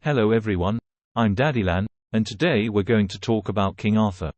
Hello everyone, I'm Daddylan, and today we're going to talk about King Arthur.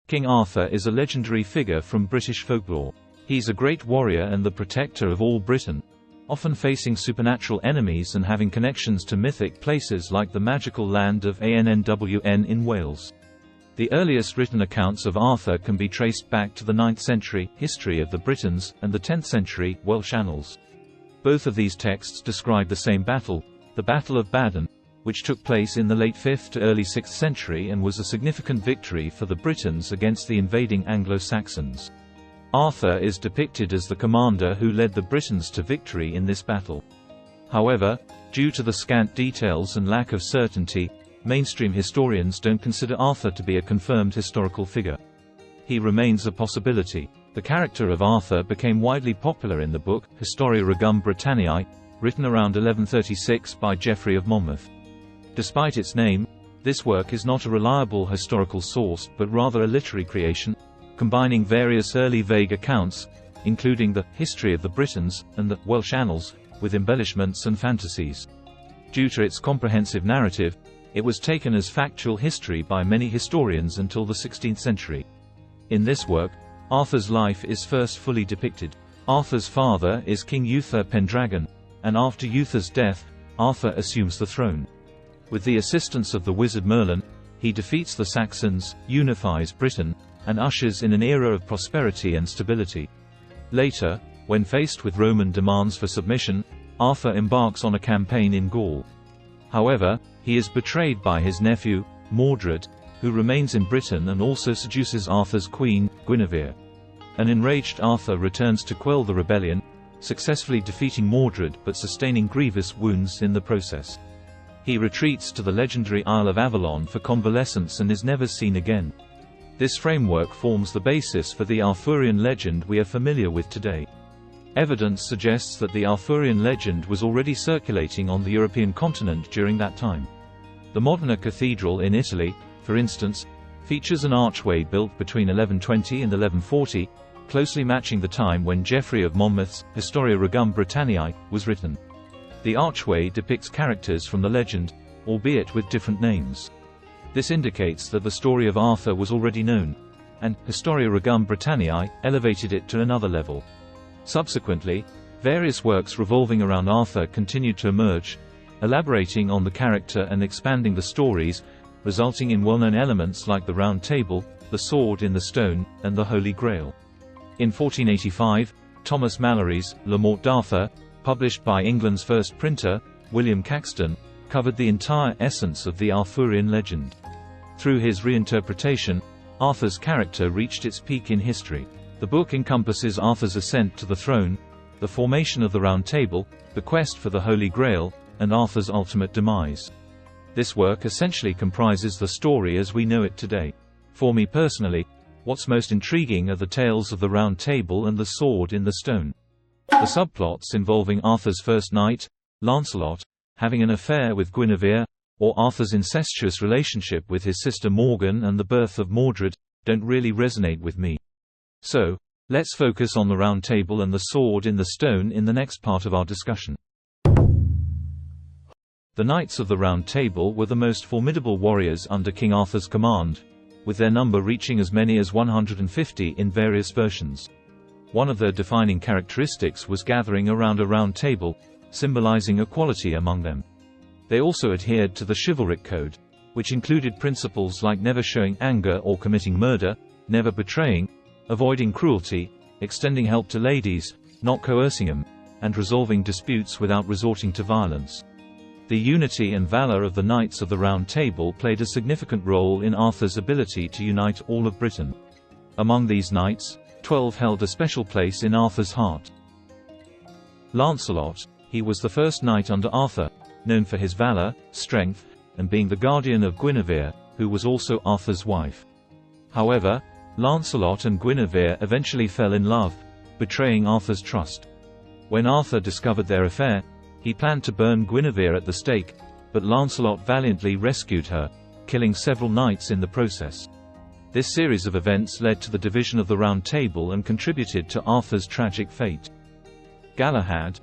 King Arthur is a legendary figure from British folklore. He's a great warrior and the protector of all Britain, often facing supernatural enemies and having connections to mythic places like the magical land of Annwn in Wales. The earliest written accounts of Arthur can be traced back to the 9th century History of the Britons and the 10th century Welsh Annals. Both of these texts describe the same battle, the Battle of Badon, which took place in the late 5th to early 6th century and was a significant victory for the Britons against the invading Anglo-Saxons. Arthur is depicted as the commander who led the Britons to victory in this battle. However, due to the scant details and lack of certainty, mainstream historians don't consider Arthur to be a confirmed historical figure. He remains a possibility. The character of Arthur became widely popular in the book Historia Regum Britanniae, written around 1136 by Geoffrey of Monmouth. Despite its name, this work is not a reliable historical source but rather a literary creation, combining various early vague accounts, including the History of the Britons and the Welsh Annals, with embellishments and fantasies. Due to its comprehensive narrative, it was taken as factual history by many historians until the 16th century. In this work, Arthur's life is first fully depicted. Arthur's father is King Uther Pendragon, and after Uther's death, Arthur assumes the throne. With the assistance of the wizard Merlin, he defeats the Saxons, unifies Britain, and ushers in an era of prosperity and stability. Later, when faced with Roman demands for submission, Arthur embarks on a campaign in Gaul. However, he is betrayed by his nephew, Mordred, who remains in Britain and also seduces Arthur's queen, Guinevere. An enraged Arthur returns to quell the rebellion, successfully defeating Mordred but sustaining grievous wounds in the process. He retreats to the legendary Isle of Avalon for convalescence and is never seen again. This framework forms the basis for the Arthurian legend we are familiar with today. Evidence suggests that the Arthurian legend was already circulating on the European continent during that time. The Modena Cathedral in Italy, for instance, features an archway built between 1120 and 1140, closely matching the time when Geoffrey of Monmouth's Historia Regum Britanniae was written. The archway depicts characters from the legend, albeit with different names. This indicates that the story of Arthur was already known, and Historia Regum Britanniae elevated it to another level. Subsequently, various works revolving around Arthur continued to emerge, elaborating on the character and expanding the stories, resulting in well-known elements like the Round Table, the Sword in the Stone, and the Holy Grail. In 1485, Thomas Malory's Le Morte d'Arthur, published by England's first printer, William Caxton, covered the entire essence of the Arthurian legend. Through his reinterpretation, Arthur's character reached its peak in history. The book encompasses Arthur's ascent to the throne, the formation of the Round Table, the quest for the Holy Grail, and Arthur's ultimate demise. This work essentially comprises the story as we know it today. For me personally, what's most intriguing are the tales of the Round Table and the Sword in the Stone. The subplots involving Arthur's first knight, Lancelot, having an affair with Guinevere, or Arthur's incestuous relationship with his sister Morgan and the birth of Mordred, don't really resonate with me. So, let's focus on the Round Table and the Sword in the Stone in the next part of our discussion. The Knights of the Round Table were the most formidable warriors under King Arthur's command, with their number reaching as many as 150 in various versions. One of their defining characteristics was gathering around a round table, symbolizing equality among them. They also adhered to the chivalric code, which included principles like never showing anger or committing murder, never betraying, avoiding cruelty, extending help to ladies, not coercing them, and resolving disputes without resorting to violence. The unity and valor of the Knights of the Round Table played a significant role in Arthur's ability to unite all of Britain. Among these knights, 12 held a special place in Arthur's heart. Lancelot, he was the first knight under Arthur, known for his valor, strength, and being the guardian of Guinevere, who was also Arthur's wife. However, Lancelot and Guinevere eventually fell in love, betraying Arthur's trust. When Arthur discovered their affair, he planned to burn Guinevere at the stake, but Lancelot valiantly rescued her, killing several knights in the process. This series of events led to the division of the Round Table and contributed to Arthur's tragic fate. Galahad,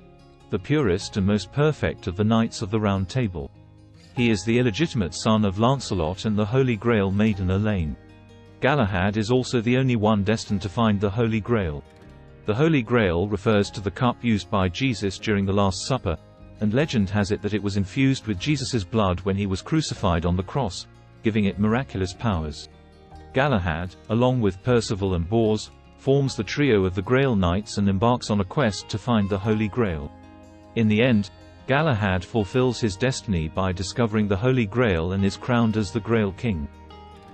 the purest and most perfect of the Knights of the Round Table. He is the illegitimate son of Lancelot and the Holy Grail maiden Elaine. Galahad is also the only one destined to find the Holy Grail. The Holy Grail refers to the cup used by Jesus during the Last Supper, and legend has it that it was infused with Jesus's blood when he was crucified on the cross, giving it miraculous powers. Galahad, along with Percival and Bors, forms the trio of the Grail Knights and embarks on a quest to find the Holy Grail. In the end, Galahad fulfills his destiny by discovering the Holy Grail and is crowned as the Grail King.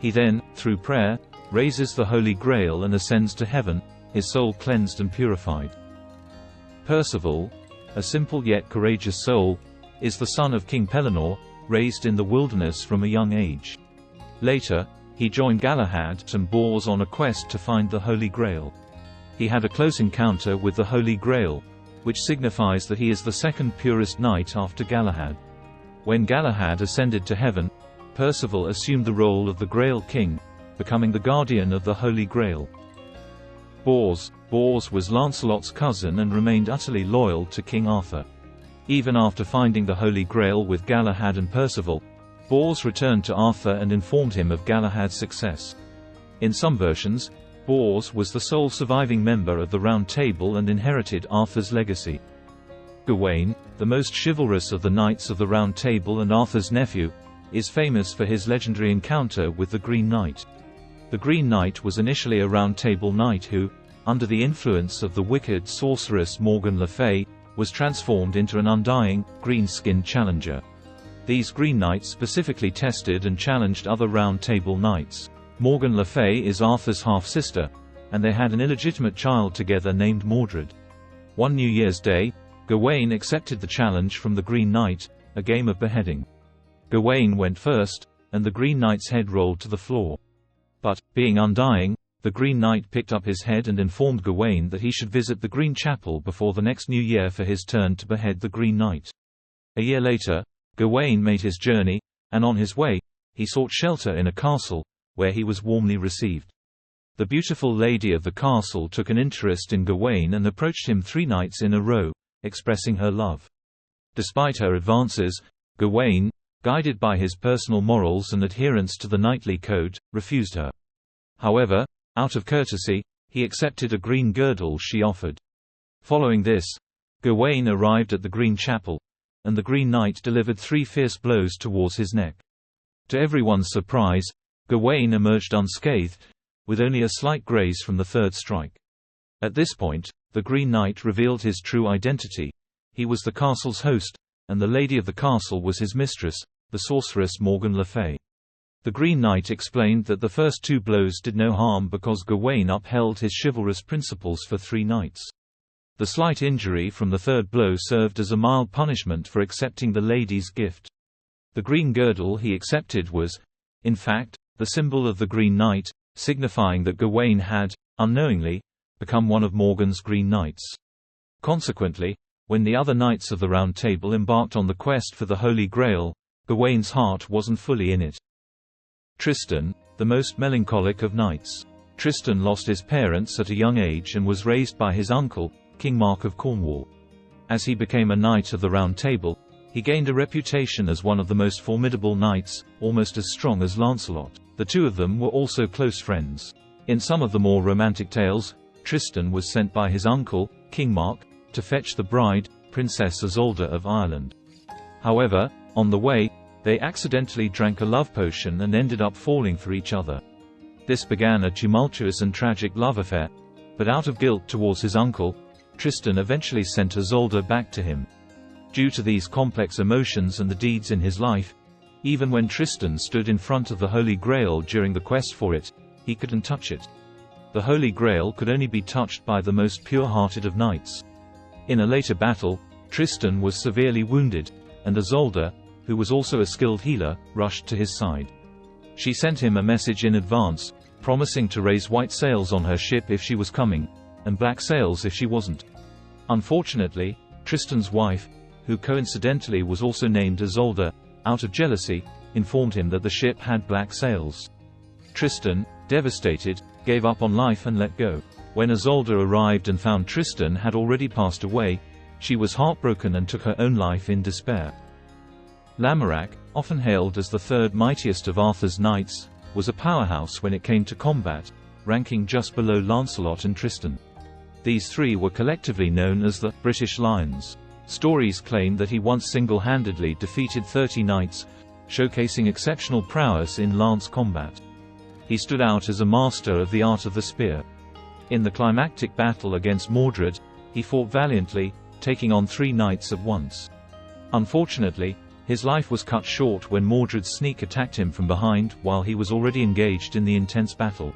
He then, through prayer, raises the Holy Grail and ascends to heaven, his soul cleansed and purified. Percival, a simple yet courageous soul, is the son of King Pellinore, raised in the wilderness from a young age. Later, he joined Galahad and Bors on a quest to find the Holy Grail. He had a close encounter with the Holy Grail, which signifies that he is the second purest knight after Galahad. When Galahad ascended to heaven, Percival assumed the role of the Grail King, becoming the guardian of the Holy Grail. Bors was Lancelot's cousin and remained utterly loyal to King Arthur. Even after finding the Holy Grail with Galahad and Percival, Bors returned to Arthur and informed him of Galahad's success. In some versions, Bors was the sole surviving member of the Round Table and inherited Arthur's legacy. Gawain, the most chivalrous of the Knights of the Round Table and Arthur's nephew, is famous for his legendary encounter with the Green Knight. The Green Knight was initially a Round Table knight who, under the influence of the wicked sorceress Morgan Le Fay, was transformed into an undying, green-skinned challenger. These Green Knights specifically tested and challenged other Round Table knights. Morgan Le Fay is Arthur's half-sister, and they had an illegitimate child together named Mordred. One New Year's Day, Gawain accepted the challenge from the Green Knight, a game of beheading. Gawain went first, and the Green Knight's head rolled to the floor. But, being undying, the Green Knight picked up his head and informed Gawain that he should visit the Green Chapel before the next New Year for his turn to behead the Green Knight. A year later, Gawain made his journey, and on his way, he sought shelter in a castle, where he was warmly received. The beautiful lady of the castle took an interest in Gawain and approached him 3 nights in a row, expressing her love. Despite her advances, Gawain, guided by his personal morals and adherence to the knightly code, refused her. However, out of courtesy, he accepted a green girdle she offered. Following this, Gawain arrived at the Green Chapel, and the Green Knight delivered 3 fierce blows towards his neck. To everyone's surprise, Gawain emerged unscathed, with only a slight graze from the 3rd strike. At this point, the Green Knight revealed his true identity. He was the castle's host, and the lady of the castle was his mistress, the sorceress Morgan Le Fay. The Green Knight explained that the first 2 blows did no harm because Gawain upheld his chivalrous principles for 3 nights. The slight injury from the 3rd blow served as a mild punishment for accepting the lady's gift. The green girdle he accepted was, in fact, the symbol of the Green Knight, signifying that Gawain had, unknowingly, become one of Morgan's Green Knights. Consequently, when the other Knights of the Round Table embarked on the quest for the Holy Grail, Gawain's heart wasn't fully in it. Tristan, the most melancholic of knights. Tristan lost his parents at a young age and was raised by his uncle, King Mark of Cornwall. As he became a Knight of the Round Table, he gained a reputation as one of the most formidable knights, almost as strong as Lancelot. The 2 of them were also close friends. In some of the more romantic tales, Tristan was sent by his uncle, King Mark, to fetch the bride, Princess Isolde of Ireland. However, on the way, they accidentally drank a love potion and ended up falling for each other. This began a tumultuous and tragic love affair, but out of guilt towards his uncle, Tristan eventually sent Isolde back to him. Due to these complex emotions and the deeds in his life, even when Tristan stood in front of the Holy Grail during the quest for it, he couldn't touch it. The Holy Grail could only be touched by the most pure-hearted of knights. In a later battle, Tristan was severely wounded, and Isolde, who was also a skilled healer, rushed to his side. She sent him a message in advance, promising to raise white sails on her ship if she was coming, and black sails if she wasn't. Unfortunately, Tristan's wife, who coincidentally was also named Isolde, out of jealousy, informed him that the ship had black sails. Tristan, devastated, gave up on life and let go. When Isolde arrived and found Tristan had already passed away, She was heartbroken and took her own life in despair. Lamorak, often hailed as the third mightiest of Arthur's knights, was a powerhouse when it came to combat, ranking just below Lancelot and Tristan. These three were collectively known as the British Lions. Stories claim that he once single-handedly defeated 30 knights, showcasing exceptional prowess in lance combat. He stood out as a master of the art of the spear. In the climactic battle against Mordred, he fought valiantly, taking on 3 knights at once. Unfortunately, his life was cut short when Mordred's sneak attacked him from behind while he was already engaged in the intense battle.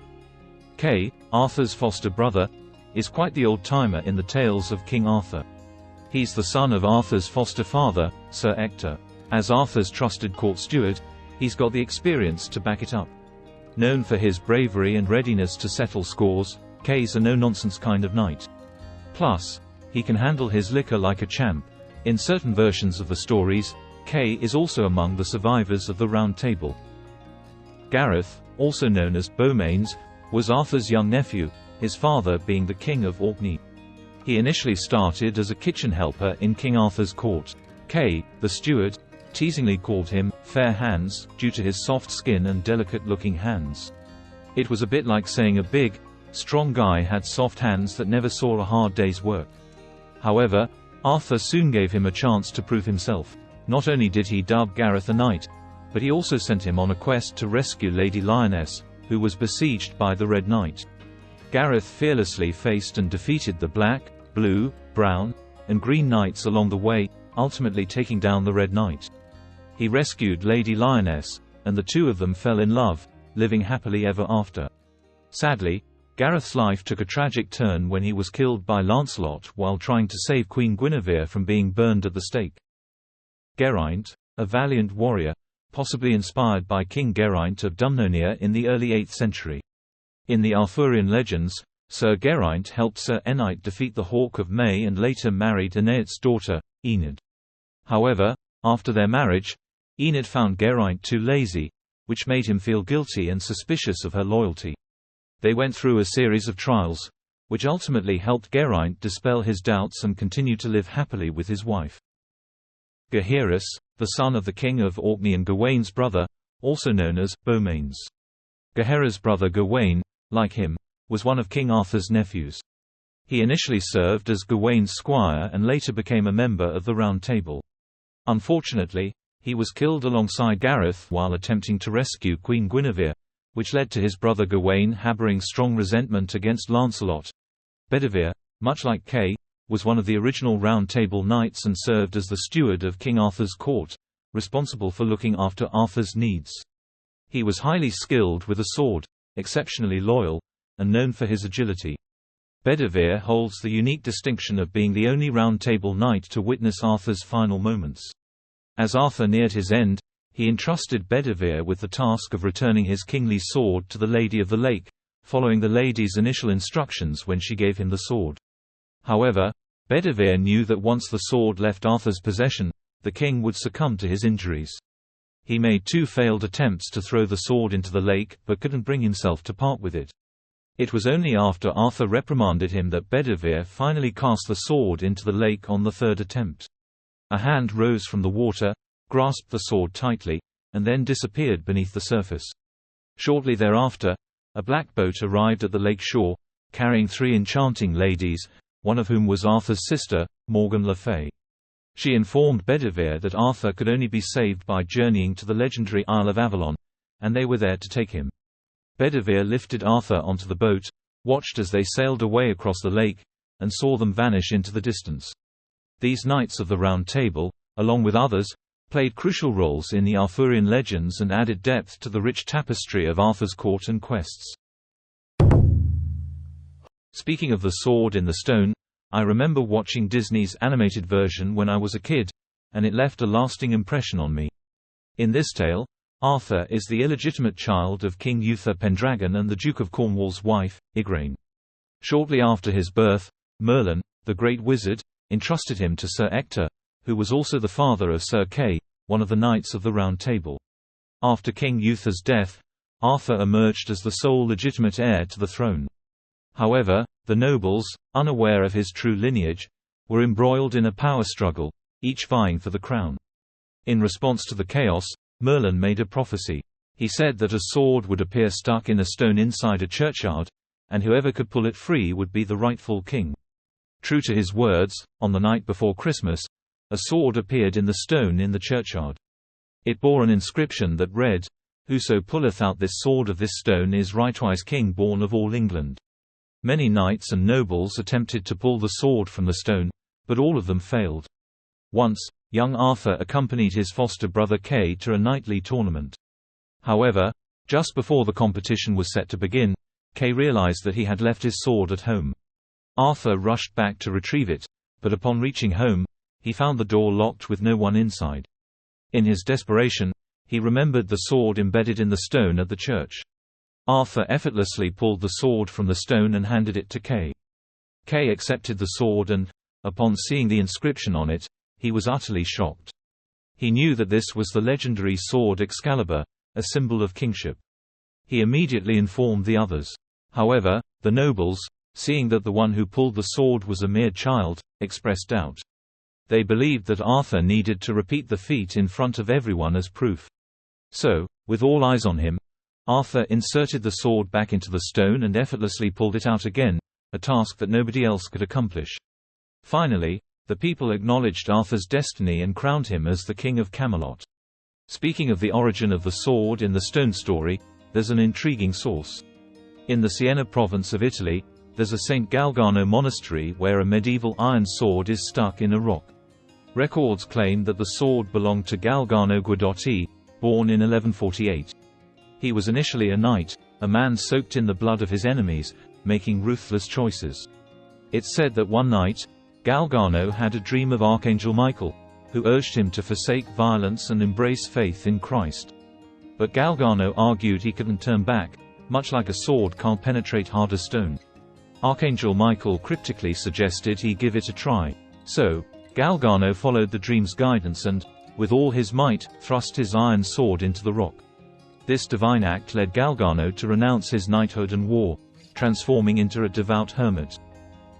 Kay, Arthur's foster brother, is quite the old-timer in the tales of King Arthur. He's the son of Arthur's foster father, Sir Ector. As Arthur's trusted court steward, he's got the experience to back it up. Known for his bravery and readiness to settle scores, Kay's a no-nonsense kind of knight. Plus, he can handle his liquor like a champ. In certain versions of the stories, Kay is also among the survivors of the Round Table. Gareth, also known as Beaumains, was Arthur's young nephew, his father being the King of Orkney. He initially started as a kitchen helper in King Arthur's court. Kay, the steward, teasingly called him Fair Hands due to his soft skin and delicate-looking hands. It was a bit like saying a big, strong guy had soft hands that never saw a hard day's work. However, Arthur soon gave him a chance to prove himself. Not only did he dub Gareth a knight, but he also sent him on a quest to rescue Lady Lioness, who was besieged by the Red Knight. Gareth fearlessly faced and defeated the Black, Blue, Brown, and Green Knights along the way, ultimately taking down the Red Knight. He rescued Lady Lioness, and the two of them fell in love, living happily ever after. Sadly, Gareth's life took a tragic turn when he was killed by Lancelot while trying to save Queen Guinevere from being burned at the stake. Geraint, a valiant warrior, possibly inspired by King Geraint of Dumnonia in the early 8th century. In the Arthurian legends, Sir Geraint helped Sir Eneit defeat the Hawk of May and later married Eneit's daughter, Enid. However, after their marriage, Enid found Geraint too lazy, which made him feel guilty and suspicious of her loyalty. They went through a series of trials, which ultimately helped Geraint dispel his doubts and continue to live happily with his wife. Gaheris, the son of the King of Orkney and Gawain's brother, also known as Beaumains. Gaheris' brother Gawain, like him, was one of King Arthur's nephews. He initially served as Gawain's squire and later became a member of the Round Table. Unfortunately, he was killed alongside Gareth while attempting to rescue Queen Guinevere, which led to his brother Gawain harboring strong resentment against Lancelot. Bedivere, much like Kay, was one of the original Round Table knights and served as the steward of King Arthur's court, responsible for looking after Arthur's needs. He was highly skilled with a sword, exceptionally loyal, and known for his agility. Bedivere holds the unique distinction of being the only Round Table knight to witness Arthur's final moments. As Arthur neared his end, he entrusted Bedivere with the task of returning his kingly sword to the Lady of the Lake, following the lady's initial instructions when she gave him the sword. However, Bedivere knew that once the sword left Arthur's possession, the king would succumb to his injuries. He made 2 failed attempts to throw the sword into the lake but couldn't bring himself to part with it. It was only after Arthur reprimanded him that Bedivere finally cast the sword into the lake on the 3rd attempt. A hand rose from the water, grasped the sword tightly, and then disappeared beneath the surface. Shortly thereafter, a black boat arrived at the lake shore, carrying 3 enchanting ladies, one of whom was Arthur's sister, Morgan Le Fay. She informed Bedivere that Arthur could only be saved by journeying to the legendary Isle of Avalon, and they were there to take him. Bedivere lifted Arthur onto the boat, watched as they sailed away across the lake, and saw them vanish into the distance. These knights of the Round Table, along with others, played crucial roles in the Arthurian legends and added depth to the rich tapestry of Arthur's court and quests. Speaking of the sword in the stone, I remember watching Disney's animated version when I was a kid, and it left a lasting impression on me. In this tale, Arthur is the illegitimate child of King Uther Pendragon and the Duke of Cornwall's wife, Igraine. Shortly after his birth, Merlin, the great wizard, entrusted him to Sir Ector, who was also the father of Sir Kay, one of the Knights of the Round Table. After King Uther's death, Arthur emerged as the sole legitimate heir to the throne. However, the nobles, unaware of his true lineage, were embroiled in a power struggle, each vying for the crown. In response to the chaos, Merlin made a prophecy. He said that a sword would appear stuck in a stone inside a churchyard, and whoever could pull it free would be the rightful king. True to his words, on the night before Christmas, a sword appeared in the stone in the churchyard. It bore an inscription that read, "Whoso pulleth out this sword of this stone is rightwise king born of all England." Many knights and nobles attempted to pull the sword from the stone, but all of them failed. Once, young Arthur accompanied his foster brother Kay to a knightly tournament. However, just before the competition was set to begin, Kay realized that he had left his sword at home. Arthur rushed back to retrieve it, but upon reaching home, he found the door locked with no one inside. In his desperation, he remembered the sword embedded in the stone at the church. Arthur effortlessly pulled the sword from the stone and handed it to Kay. Kay accepted the sword and, upon seeing the inscription on it, he was utterly shocked. He knew that this was the legendary sword Excalibur, a symbol of kingship. He immediately informed the others. However, the nobles, seeing that the one who pulled the sword was a mere child, expressed doubt. They believed that Arthur needed to repeat the feat in front of everyone as proof. So, with all eyes on him, Arthur inserted the sword back into the stone and effortlessly pulled it out again, a task that nobody else could accomplish. Finally, the people acknowledged Arthur's destiny and crowned him as the King of Camelot. Speaking of the origin of the sword in the stone story, there's an intriguing source. In the Siena province of Italy, there's a St. Galgano monastery where a medieval iron sword is stuck in a rock. Records claim that the sword belonged to Galgano Guidotti, born in 1148. He was initially a knight, a man soaked in the blood of his enemies, making ruthless choices. It's said that one night, Galgano had a dream of Archangel Michael, who urged him to forsake violence and embrace faith in Christ. But Galgano argued he couldn't turn back, much like a sword can't penetrate harder stone. Archangel Michael cryptically suggested he give it a try. So, Galgano followed the dream's guidance and, with all his might, thrust his iron sword into the rock. This divine act led Galgano to renounce his knighthood and war, transforming into a devout hermit.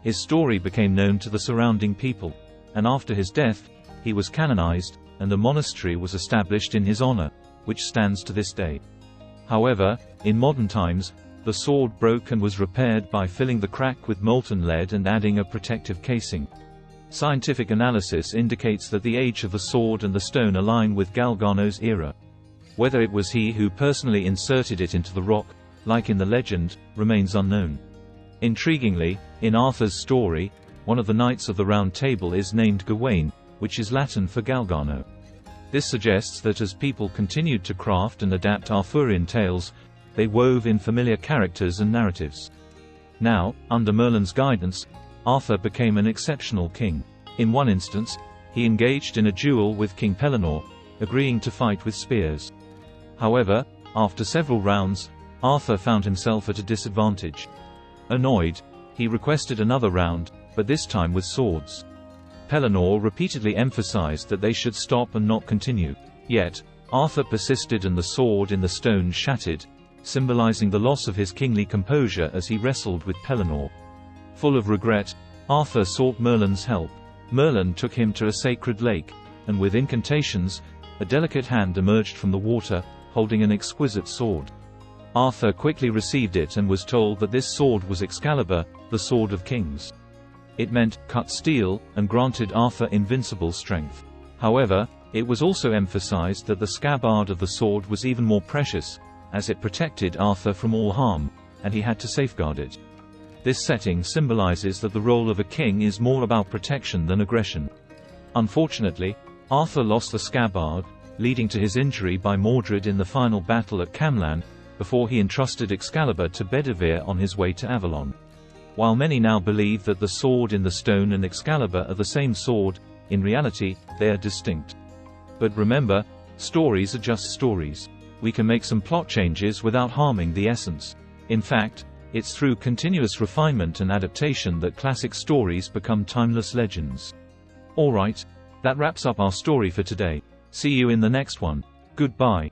His story became known to the surrounding people, and after his death, he was canonized, and a monastery was established in his honor, which stands to this day. However, in modern times, the sword broke and was repaired by filling the crack with molten lead and adding a protective casing. Scientific analysis indicates that the age of the sword and the stone align with Galgano's era. Whether it was he who personally inserted it into the rock, like in the legend, remains unknown. Intriguingly, in Arthur's story, one of the Knights of the Round Table is named Gawain, which is Latin for Galgano. This suggests that as people continued to craft and adapt Arthurian tales, they wove in familiar characters and narratives. Now, under Merlin's guidance, Arthur became an exceptional king. In one instance, he engaged in a duel with King Pellinore, agreeing to fight with spears. However, after several rounds, Arthur found himself at a disadvantage. Annoyed, he requested another round, but this time with swords. Pellinore repeatedly emphasized that they should stop and not continue. Yet, Arthur persisted and the sword in the stone shattered, symbolizing the loss of his kingly composure as he wrestled with Pellinore. Full of regret, Arthur sought Merlin's help. Merlin took him to a sacred lake, and with incantations, a delicate hand emerged from the water, holding an exquisite sword. Arthur quickly received it and was told that this sword was Excalibur, the Sword of Kings. It meant cut steel, and granted Arthur invincible strength. However, it was also emphasized that the scabbard of the sword was even more precious, as it protected Arthur from all harm, and he had to safeguard it. This setting symbolizes that the role of a king is more about protection than aggression. Unfortunately, Arthur lost the scabbard, leading to his injury by Mordred in the final battle at Camlan, before he entrusted Excalibur to Bedivere on his way to Avalon. While many now believe that the sword in the stone and Excalibur are the same sword, in reality, they are distinct. But remember, stories are just stories. We can make some plot changes without harming the essence. In fact, it's through continuous refinement and adaptation that classic stories become timeless legends. Alright, that wraps up our story for today. See you in the next one. Goodbye.